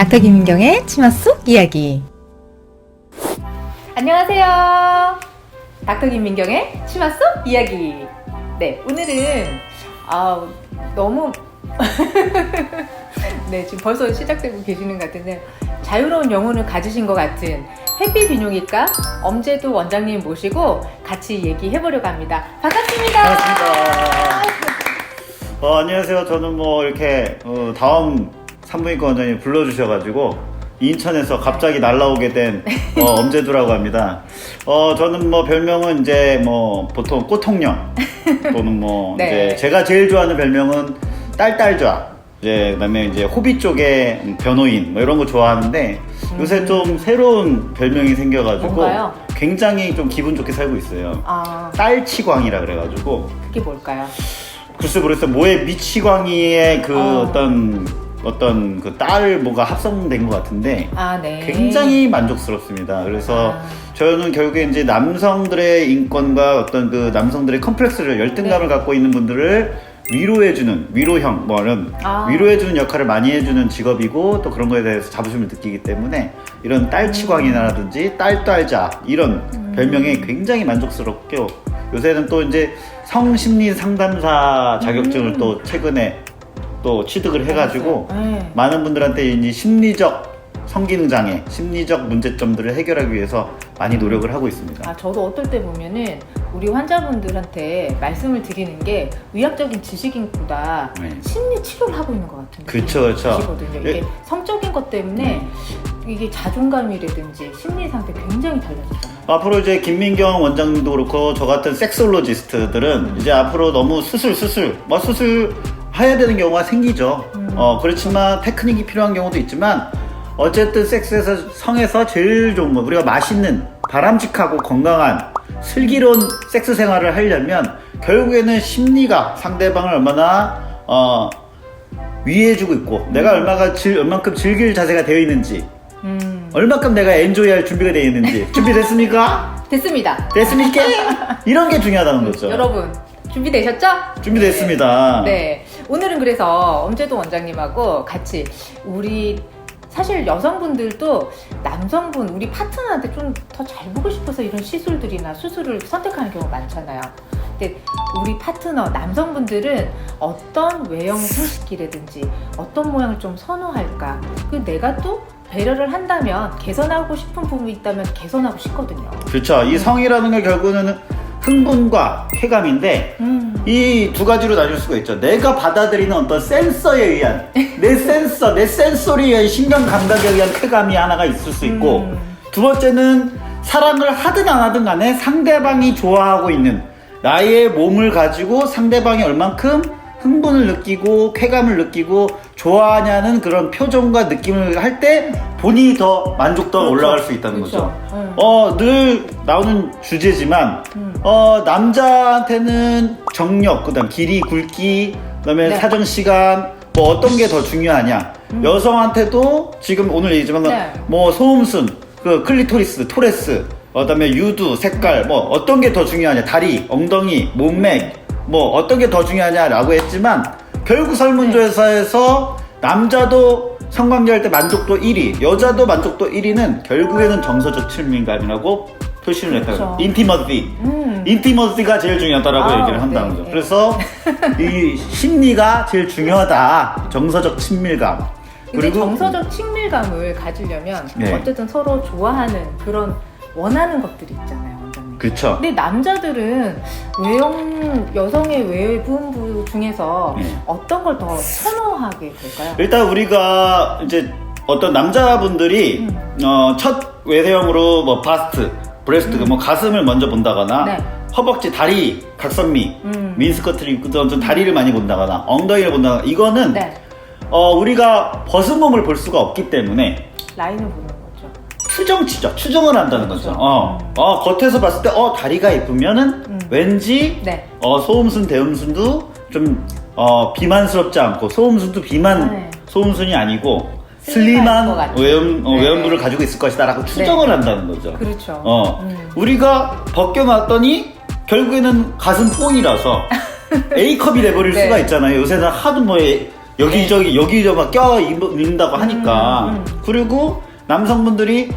닥터 김민경의 치마 속 이야기. 안녕하세요. 닥터 김민경의 치마 속 이야기. 네, 오늘은 너무 네, 지금 벌써 시작되고 계시는 것 같은데 자유로운 영혼을 가지신 것 같은 해피 비뇨기과 엄재도 원장님 모시고 같이 얘기해보려고 합니다. 반갑습니다. 반갑습니다. 안녕하세요. 저는 이렇게 다음 산부인과 원장님 불러주셔가지고 인천에서 갑자기 날라오게 된 엄재도라고 합니다. 저는 별명은 이제 보통 꼬통령 또는 네. 이제 제가 제일 좋아하는 별명은 딸딸좌. 그다음에 이제 호비 쪽에 변호인 이런 거 좋아하는데 요새 좀 새로운 별명이 생겨가지고 뭔가요? 굉장히 좀 기분 좋게 살고 있어요. 딸치광이라 그래가지고 그게 뭘까요? 글쎄 모르겠어요. 뭐의 미치광이의 어떤 그 딸 뭐가 합성된 것 같은데 네. 굉장히 만족스럽습니다. 그래서 저는 결국에 이제 남성들의 인권과 어떤 그 남성들의 컴플렉스를 열등감을 갖고 있는 분들을 위로해주는 위로형 이런 위로해주는 역할을 많이 해주는 직업이고 또 그런 거에 대해서 자부심을 느끼기 때문에 이런 딸치광이라든지 딸딸자 이런 별명에 굉장히 만족스럽고 요새는 또 이제 성심리 상담사 자격증을 또 최근에 또 취득을 해가지고 많은 분들한테 이제 심리적 성기능 장애, 심리적 문제점들을 해결하기 위해서 많이 노력을 하고 있습니다. 저도 어떨 때 보면은 우리 환자분들한테 말씀을 드리는 게 의학적인 지식인보다 심리 치료를 하고 있는 것 같은 그렇죠. 느낌이거든요. 이게 성적인 것 때문에 이게 자존감이라든지 심리 상태 굉장히 달라졌잖아요. 앞으로 이제 김민경 원장님도 그렇고 저 같은 섹솔로지스트들은 이제 앞으로 너무 수술 해야 되는 경우가 생기죠. 그렇지만 테크닉이 필요한 경우도 있지만 어쨌든 섹스에서 성에서 제일 좋은 거 우리가 맛있는 바람직하고 건강한 슬기로운 섹스 생활을 하려면 결국에는 심리가 상대방을 얼마나 위해주고 있고 내가 얼만큼 즐길 자세가 되어 있는지 얼만큼 내가 엔조이할 준비가 되어 있는지 준비됐습니까? 됐습니다. 됐습니까? 이런 게 중요하다는 거죠. 여러분 준비되셨죠? 준비됐습니다. 네. 오늘은 그래서 엄재도 원장님하고 같이 사실 여성분들도 남성분 우리 파트너한테 좀 더 잘 보고 싶어서 이런 시술들이나 수술을 선택하는 경우가 많잖아요. 근데 우리 파트너 남성분들은 어떤 외형 생식기라든지 어떤 모양을 좀 선호할까? 내가 또 배려를 한다면 개선하고 싶은 부분이 있다면 개선하고 싶거든요. 그렇죠. 이 성이라는 게 결국은 흥분과 쾌감인데 이 두 가지로 나눌 수가 있죠. 내가 받아들이는 어떤 센서에 의한 내 센소리에 의한 신경 감각에 의한 쾌감이 하나가 있을 수 있고 두 번째는 사랑을 하든 안 하든 간에 상대방이 좋아하고 있는 나의 몸을 가지고 상대방이 얼만큼 흥분을 느끼고 쾌감을 느끼고 좋아하냐는 그런 표정과 느낌을 할 때 본인이 더 만족도가 올라갈 수 있다는 거죠. 늘 나오는 주제지만 남자한테는 정력, 그다음 길이, 굵기, 그다음에 사정 시간 어떤 게 더 중요하냐. 여성한테도 지금 오늘 얘기지만 소음순, 클리토리스, 토레스, 그다음에 유두, 색깔 어떤 게 더 중요하냐. 다리, 엉덩이, 몸매 어떤 게 더 중요하냐라고 했지만 결국 설문조사에서 남자도 성관계할 때 만족도 1위, 여자도 만족도 1위는 결국에는 정서적 친밀감이라고 표시를 했다고. 인티머시가 제일 중요하다라고 얘기를 한다는 거죠. 그래서 이 심리가 제일 중요하다. 정서적 친밀감. 그리고 정서적 친밀감을 가지려면 어쨌든 서로 좋아하는 그런 원하는 것들이 있잖아요, 원장님. 그렇죠. 근데 남자들은 여성의 외분부 중에서 어떤 걸 더 선호하게 될까요? 일단 우리가 이제 어떤 남자분들이 첫 외세형으로 바스트, 브레스트, 가슴을 먼저 본다거나 허벅지, 다리, 각선미, 미니스커트를 입고 좀 다리를 많이 본다거나 엉덩이를 본다거나 이거는 우리가 벗은 몸을 볼 수가 없기 때문에 라인을 보는 거죠. 추정을 한다는 거죠. 겉에서 봤을 때 다리가 예쁘면은 왠지 소음순, 대음순도 좀 비만스럽지 않고 소음순도 소음순이 아니고 슬림한 외연부를 가지고 있을 것이다 라고 추정을 한다는 거죠. 그렇죠. 우리가 벗겨놨더니 결국에는 가슴 뽕이라서 A컵이 돼버릴 수가 있잖아요. 요새는 하도 여기저기 여기저기 막 껴있는다고 하니까. 그리고 남성분들이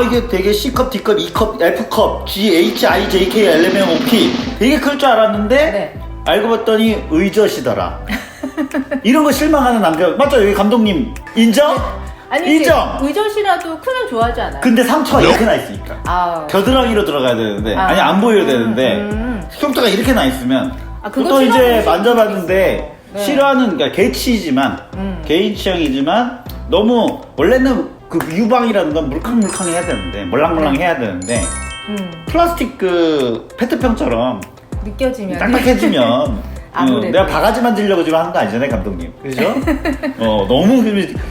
이게 되게 C컵, D컵, E컵, F컵, G, H, I, J, K, L, M, N, O, P 되게 클 줄 알았는데 네. 알고 봤더니 의젓이더라. 이런 거 실망하는 남자 맞죠? 여기 감독님 인정? 아니 인정. 의젓이라도 크면 좋아하지 않아요? 근데 상처가 이렇게 나 있으니까 아, 겨드랑이로 들어가야 되는데 아니 안 보여야 되는데 흉터가 이렇게 나 있으면 그거 또 이제 싫어하는 만져봤는데 네. 싫어하는 그러니까 개취지만 개인 취향이지만 너무 원래는 그 유방이라는 건 물캉물캉 해야 되는데 몰랑몰랑 해야 되는데 플라스틱 그 페트병처럼 느껴지면 딱딱해지면 아무래도. 내가 바가지 만들려고 지금 하는 거 아니잖아요 감독님 그죠? 너무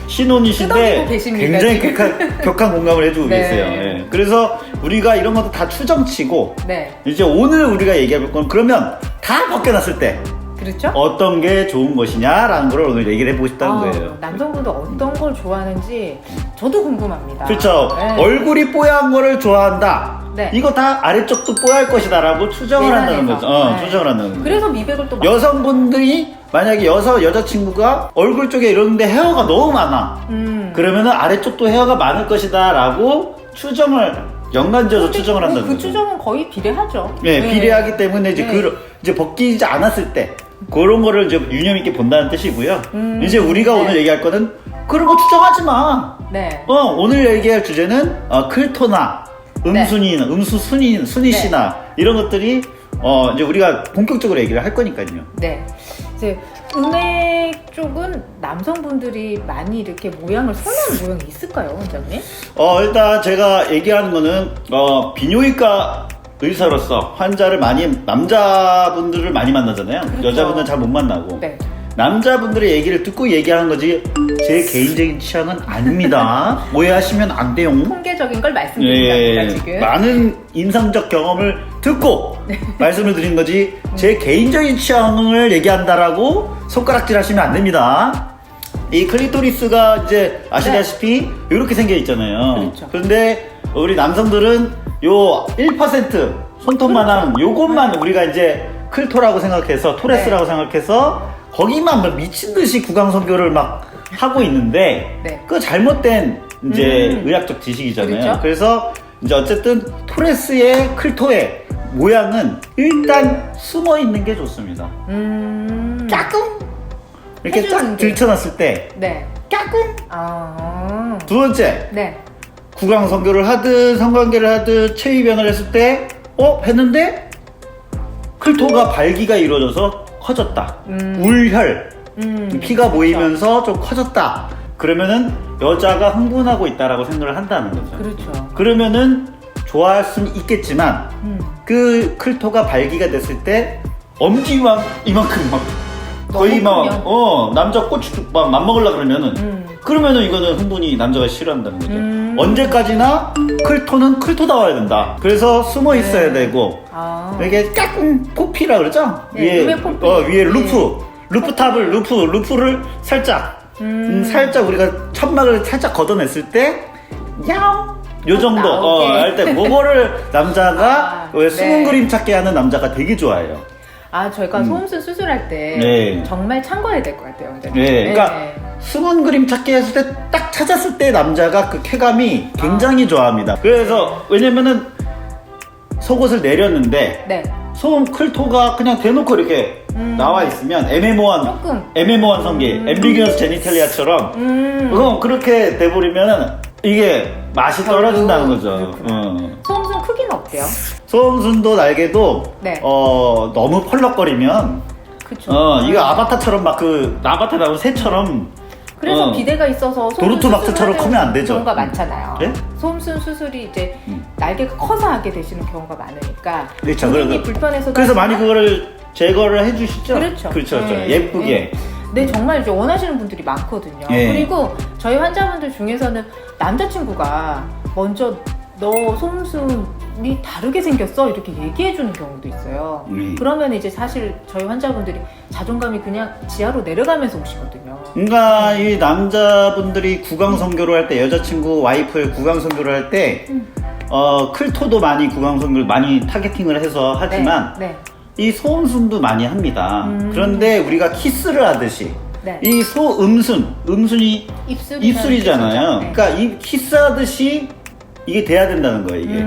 신혼이신데 뜯어내고 계십니다, 굉장히 지금. 격한 공감을 해주고 네. 계세요. 예. 그래서 우리가 이런 것도 다 추정치고 네. 이제 오늘 우리가 얘기해 볼 건 그러면 다 벗겨놨을 때 그렇죠? 어떤 게 좋은 것이냐라는 걸 오늘 얘기를 해보고 싶다는 거예요. 남성분들 어떤 걸 좋아하는지 저도 궁금합니다. 그렇죠. 네. 얼굴이 뽀얀 거를 좋아한다. 네. 이거 다 아래쪽도 뽀얄 것이다라고 추정을 한다는 거죠. 네. 추정을 한다는 거죠. 그래서 미백을 또 여성분들이 만약에 여자친구가 얼굴 쪽에 이런데 헤어가 너무 많아. 그러면은 아래쪽도 헤어가 많을 것이다라고 추정을 연관지어서 추정을 한다는 그 거죠. 추정은 거의 비례하죠. 네, 비례하기 때문에 이제 네. 이제 벗기지 않았을 때 그런 거를 이제 유념 있게 본다는 뜻이고요. 이제 우리가 네. 오늘 얘기할 거는 그런 거 추정하지 마. 네. 오늘 얘기할 주제는 클토나 음순이나 순이씨나 이런 것들이 이제 우리가 본격적으로 얘기를 할 거니까요. 네. 이제 음액 쪽은 남성분들이 많이 이렇게 모양을 선호하는 모양이 있을까요, 원장님? 일단 제가 얘기하는 거는 비뇨기과 의사로서 환자를 남자분들을 많이 만나잖아요. 그렇죠. 여자분들은 잘 못 만나고. 네. 남자분들의 얘기를 듣고 얘기하는 거지 제 개인적인 취향은 아닙니다. 오해하시면 안 돼요. 통계적인 걸 말씀드린답니다, 지금. 많은 임상적 경험을 듣고 말씀을 드린 거지 제 개인적인 취향을 얘기한다라고 손가락질 하시면 안 됩니다. 이 클리토리스가 이제 아시다시피 이렇게 생겨 있잖아요. 그렇죠. 그런데 우리 남성들은 요 1% 손톱만한 요것만 우리가 이제 클토라고 생각해서 토레스라고 생각해서 거기만 막 미친 듯이 구강성교를 막 하고 있는데 그 잘못된 이제 의학적 지식이잖아요. 그렇죠? 그래서 이제 어쨌든 토레스의 클토의 모양은 일단 숨어 있는 게 좋습니다. 까꿍 이렇게 쫙 들쳐놨을 때 네. 까꿍. 두 번째 네. 구강성교를 하든 성관계를 하든 체위변을 했을 때 했는데 클토가 발기가 이루어져서 커졌다. 울혈 피가 모이면서 좀 커졌다. 그러면은 여자가 흥분하고 있다라고 생각을 한다는 거죠. 그렇죠. 그러면은 좋아할 수는 있겠지만 그 클토가 발기가 됐을 때 엄지만 이만큼 막 거의 막 남자 고추 막 맘먹으려 그러면은 이거는 흥분이 남자가 싫어한다는 거죠. 언제까지나 클토는 클토다워야 된다. 그래서 숨어 있어야 되고 이게 까꿍 포피라 그러죠? 네, 위에 루프를 살짝 살짝 우리가 천막을 살짝 걷어냈을 때 야옹 요 정도 할 때 그거를 남자가 왜 숨은 그림 찾게 하는 남자가 되게 좋아해요. 저희가 소음순 수술할 때 네. 정말 참고해야 될 것 같아요. 네, 그러니까 숨은 그림 찾기 했을 때 딱 찾았을 때 남자가 그 쾌감이 굉장히 좋아합니다. 그래서 왜냐면은 속옷을 내렸는데 소음 클토가 그냥 대놓고 이렇게 나와 있으면 애매모호한 성기, 앰비기어스 제니탈리아처럼 그렇게 돼버리면은 이게 맛이 떨어진다는 거죠. 소음순 크기는 어때요? 소음순도 날개도 너무 펄럭거리면 그쵸. 이거 아바타처럼 아바타 나온 새처럼 그래서 비대가 있어서 도르토막스처럼 크면 안 되죠. 경우가 많잖아요. 네? 소음순 수술이 이제 날개가 커서 하게 되시는 경우가 많으니까 그렇죠. 본인이 불편해서 그래서 많이 그거를 제거를 해주시죠. 그렇죠. 예쁘게. 네, 정말 이제 원하시는 분들이 많거든요. 그리고 저희 환자분들 중에서는 남자친구가 먼저 너 소음순이 다르게 생겼어 이렇게 얘기해주는 경우도 있어요. 그러면 이제 사실 저희 환자분들이 자존감이 그냥 지하로 내려가면서 오시거든요. 그러니까 이 남자분들이 구강성교를 할 때 여자친구 와이프의 구강성교를 할 때 클토도 많이 구강성교를 많이 타겟팅을 해서 하지만 이 소음순도 많이 합니다. 그런데 우리가 키스를 하듯이 네. 이 음순이 입술이잖아요. 네. 그러니까 이 키스하듯이 이게 돼야 된다는 거예요, 이게.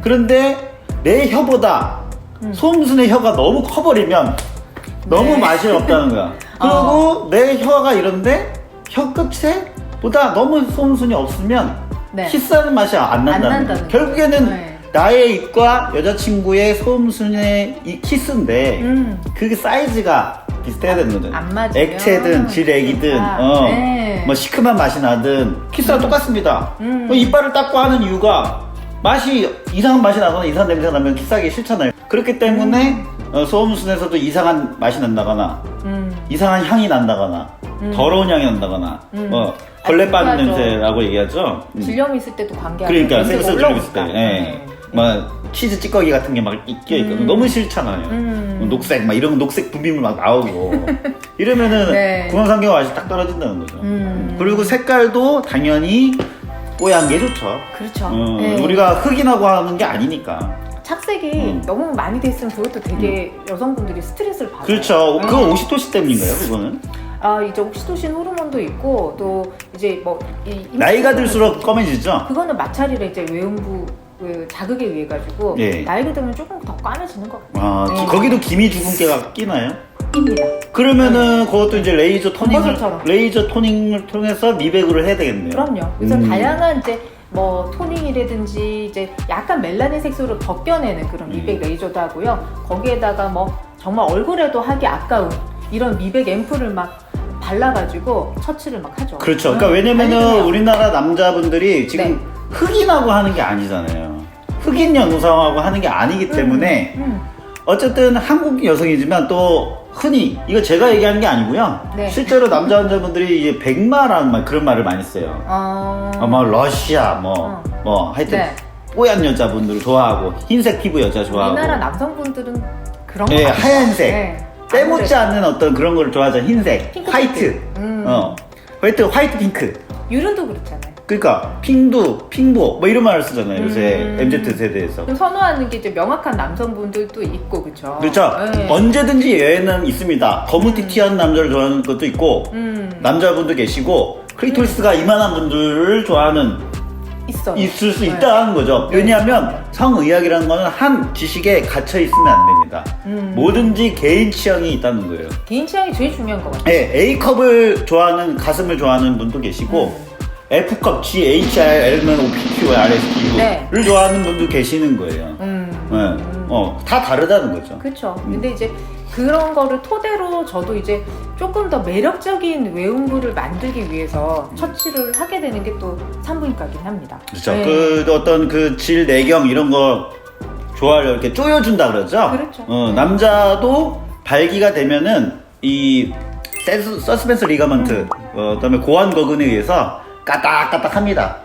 그런데 내 혀보다 소음순의 혀가 너무 커버리면 너무 네. 맛이 없다는 거야. 그리고 내 혀가 이런데 혀 끝에 보다 너무 소음순이 없으면 네. 키스하는 맛이 안 난다는 거야. 결국에는 네. 나의 입과 여자친구의 소음순의 이 키스인데 그게 사이즈가 비슷해야 되는 거죠. 안 맞으면 액체든 질액이든 네. 뭐 시큼한 맛이 나든 키스가 똑같습니다. 이빨을 닦고 하는 이유가 맛이 이상한 맛이 나거나 이상한 냄새가 나면 키스하기 싫잖아요. 그렇기 때문에 소음순에서도 이상한 맛이 난다거나 이상한 향이 난다거나 더러운 향이 난다거나 걸레 빠는 냄새라고 얘기하죠. 질염이 있을 때도 관계하고 그러니까 섹스 질염 있을 때 막 치즈 찌꺼기 같은 게 막 끼어있고 너무 싫잖아요. 녹색 막 이런 녹색 분비물 막 나오고 이러면은 네. 구강상경 맛이 딱 떨어진다는 거죠. 그리고 색깔도 당연히 뽀얀 게 좋죠. 그렇죠. 네. 우리가 흑인하고 하는 게 아니니까. 착색이 너무 많이 돼 있으면 그것도 되게 여성분들이 스트레스를 받아요. 그렇죠. 그거 오시토시 때문인가요, 그거는? 이제 옥시토신 호르몬도 있고 또 이제 뭐 나이가 들수록 검해지죠. 그거는 마찰이라 이제 외음부 자극에 의해 가지고 예. 나이가 들면 조금 더 까매지는 것 같아요. 네. 거기도 기미 주근깨가 끼나요? 입니다. 그러면은 그것도 이제 레이저 버섯처럼. 토닝을 통해서 미백을 해야 되겠네요. 그럼요. 그래서 다양한 이제 뭐 토닝이라든지 이제 약간 멜라닌 색소를 벗겨내는 그런 미백 레이저도 하고요. 거기에다가 뭐 정말 얼굴에도 하기 아까운 이런 미백 앰플을 막 발라가지고 처치를 막 하죠. 그렇죠. 그러니까 왜냐면은 달리네요. 우리나라 남자분들이 지금 네. 흑인하고 하는 게 아니잖아요. 흑인 여성하고 하는 게 아니기 때문에 어쨌든 한국 여성이지만 또 흔히 이거 제가 얘기하는 게 아니고요. 네. 실제로 남자 환자분들이 이제 백마라는 그런 말을 많이 써요. 뭐 러시아 뭐 하여튼 네. 뽀얀 여자분들을 좋아하고 흰색 피부 여자 좋아하고 우리나라 남성분들은 그런 거 네, 같아요. 하얀색 네. 때묻지 않는 어떤 그런 거를 좋아하죠. 흰색, 핑크 화이트, 화이트 핑크. 유른도 그렇잖아요. 그러니까 핑보 뭐 이런 말을 쓰잖아요. 요새 MZ 세대에서. 그럼 선호하는 게 이제 명확한 남성분들도 있고 그렇죠. 그렇죠. 네. 언제든지 얘는 있습니다. 거무튀튀한 남자를 좋아하는 것도 있고 남자분도 계시고 클리토리스가 이만한 분들을 좋아하는 있을 수 있다는 거죠. 네. 왜냐하면 성의학이라는 거는 한 지식에 갇혀 있으면 안 됩니다. 뭐든지 개인 취향이 있다는 거예요. 개인 취향이 제일 중요한 것 같아요. 네, A컵을 좋아하는 가슴을 좋아하는 분도 계시고 F컵, GHR, OPQ, RSQ를 네. 좋아하는 분도 계시는 거예요. 다 다르다는 거죠. 그렇죠. 근데 이제 그런 거를 토대로 저도 이제 조금 더 매력적인 외음부를 만들기 위해서 처치를 하게 되는 게 또 산부인과긴 합니다. 그렇죠. 네. 그 어떤 그 질 내경 이런 거 좋아하려 이렇게 쪼여준다 그러죠. 그렇죠. 남자도 발기가 되면은 이 서스펜스 리가먼트, 그다음에 고환 거근에 의해서 까딱까딱합니다.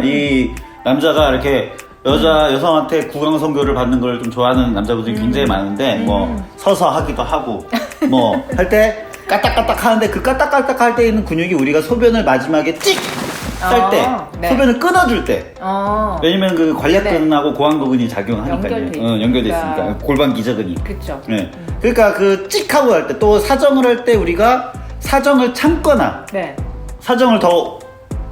이 남자가 이렇게 여성한테 구강 선교를 받는 걸 좀 좋아하는 남자분들이 굉장히 많은데 뭐 서서 하기도 하고 뭐 할 때 까딱까딱 하는데 그 까딱까딱 할 때 있는 근육이 우리가 소변을 마지막에 찍 쌀 때 네. 소변을 끊어줄 때 왜냐면 그 관략근하고 고환거근이 작용하니까요. 연결돼 있으니까 골반 기저근이. 그렇죠. 네. 그러니까 그 찍하고 할 때 또 사정을 할 때 우리가 사정을 참거나 네. 사정을 더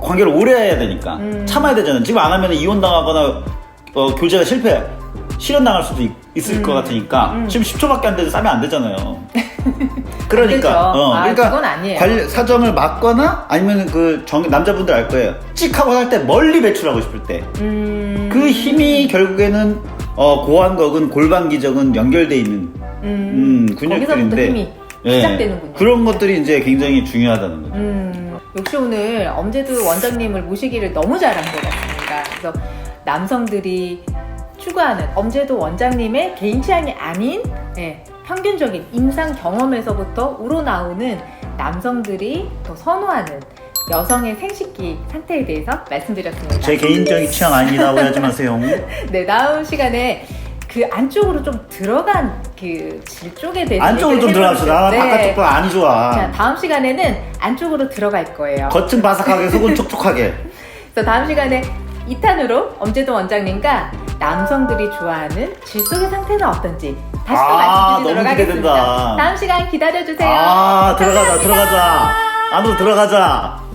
관계를 오래 해야 되니까 참아야 되잖아요. 지금 안 하면 이혼당하거나 교제가 실현당할 수도 있을 것 같으니까 지금 10초밖에 안 돼도 싸면 안 되잖아요. 그러니까 그러니까 그건 아니에요. 사정을 막거나 아니면 그 남자분들 알 거예요. 찍하고 할 때 멀리 배출하고 싶을 때 그 힘이 결국에는 고환거근, 골반기저근 연결돼 있는 거기서부터 근육들인데 힘이 시작되는군요. 그런 것들이 이제 굉장히 중요하다는 거죠. 역시 오늘 엄제두 원장님을 모시기를 너무 잘한 것 같습니다. 그래서 남성들이 추구하는 엄제두 원장님의 개인 취향이 아닌 평균적인 임상 경험에서부터 우러나오는 남성들이 더 선호하는 여성의 생식기 상태에 대해서 말씀드렸습니다. 제 개인적인 취향 아니라고 하지 마세요. 네, 다음 시간에 그 안쪽으로 좀 들어간 그 질 쪽에 대해서 안쪽으로 좀 들어갑시다. 바깥쪽도 아니 좋아. 자, 다음 시간에는 안쪽으로 들어갈 거예요. 겉은 바삭하게 속은 촉촉하게. 그래서 다음 시간에 2탄으로 엄제두 원장님과 남성들이 좋아하는 질속의 상태는 어떤지 다시 또 아, 말씀드리도록 너무 기대된다. 하겠습니다. 다음 시간 기다려주세요. 아, 들어가자, 감사합니다. 들어가자. 안으로 들어가자.